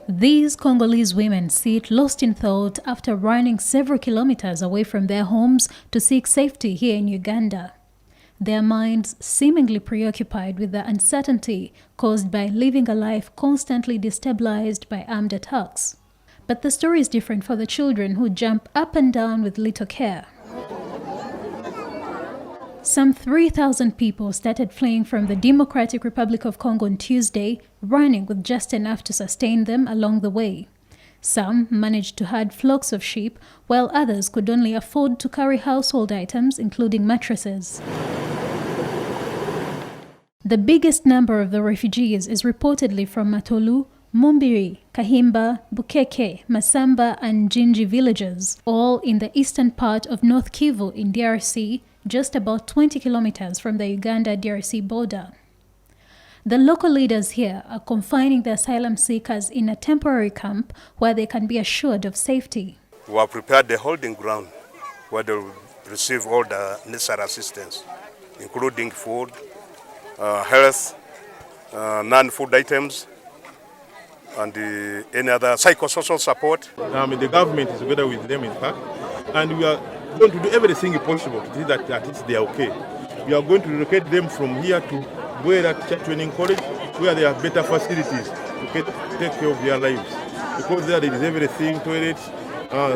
These Congolese women sit lost in thought after running several kilometers away from their homes to seek safety here in Uganda. Their minds seemingly preoccupied with the uncertainty caused by living a life constantly destabilized by armed attacks. But the story is different for the children who jump up and down with little care. Some 3,000 people started fleeing from the Democratic Republic of Congo on Tuesday, running with just enough to sustain them along the way. Some managed to herd flocks of sheep, while others could only afford to carry household items, including mattresses. The biggest number of the refugees is reportedly from Matolu, Mumbiri, Kahimba, Bukeke, Masamba and Jinji villages, all in the eastern part of North Kivu in DRC, just about 20 kilometers from the Uganda-DRC border. The local leaders here are confining the asylum seekers in a temporary camp where they can be assured of safety. We have prepared the holding ground where they will receive all the necessary assistance, including food, health, non-food items, and any other psychosocial support. The government is together with them, in fact, and we are going to do everything possible to see that at least they are okay. We are going to relocate them from here to where at Teacher Training College, where they have better facilities to take care of their lives. Because there is everything, toilets,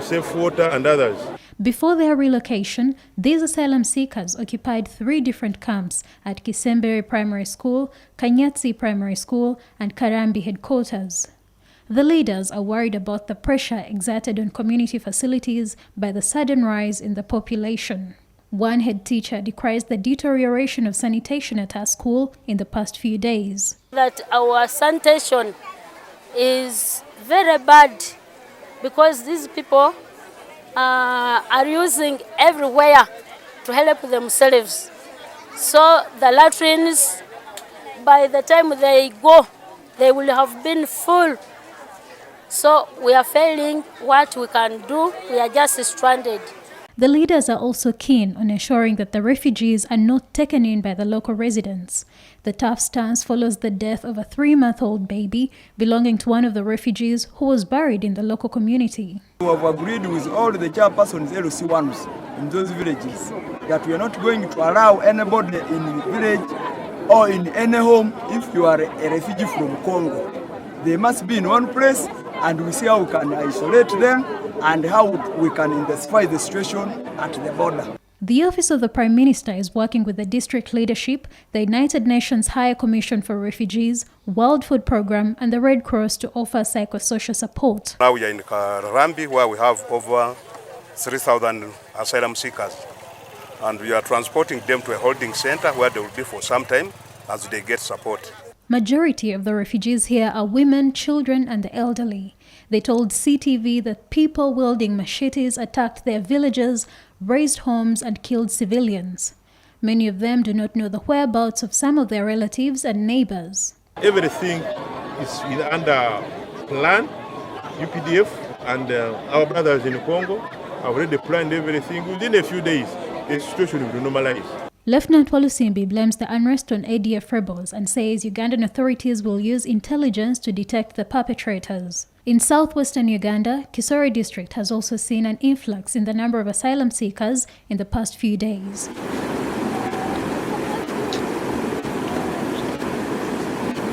safe water and others. Before their relocation, these asylum seekers occupied 3 different camps at Kisembere Primary School, Kanyatsi Primary School, and Karambi headquarters. The leaders are worried about the pressure exerted on community facilities by the sudden rise in the population. One head teacher decries the deterioration of sanitation at her school in the past few days. That our sanitation is very bad because these people are using everywhere to help themselves. So the latrines, by the time they go, they will have been full. So we are failing what we can do. We are just stranded. The leaders are also keen on ensuring that the refugees are not taken in by the local residents. The tough stance follows the death of a 3-month-old baby belonging to one of the refugees who was buried in the local community. We have agreed with all the chairpersons LC1s in those villages that we are not going to allow anybody in the village or in any home if you are a refugee from Congo. They must be in one place, and we see how we can isolate them and how we can intensify the situation at the border. The Office of the Prime Minister is working with the district leadership, the United Nations High Commission for Refugees, World Food Programme and the Red Cross to offer psychosocial support. Now we are in Karambi, where we have over 3,000 asylum seekers, and we are transporting them to a holding center where they will be for some time as they get support. Majority of the refugees here are women, children and the elderly. They told CTV that people wielding machetes attacked their villages, razed homes and killed civilians. Many of them do not know the whereabouts of some of their relatives and neighbors. Everything is under plan, UPDF and our brothers in Congo have already planned everything. Within a few days, the situation will normalize. Lieutenant Walusimbi blames the unrest on ADF rebels and says Ugandan authorities will use intelligence to detect the perpetrators. In southwestern Uganda, Kisoro district has also seen an influx in the number of asylum seekers in the past few days.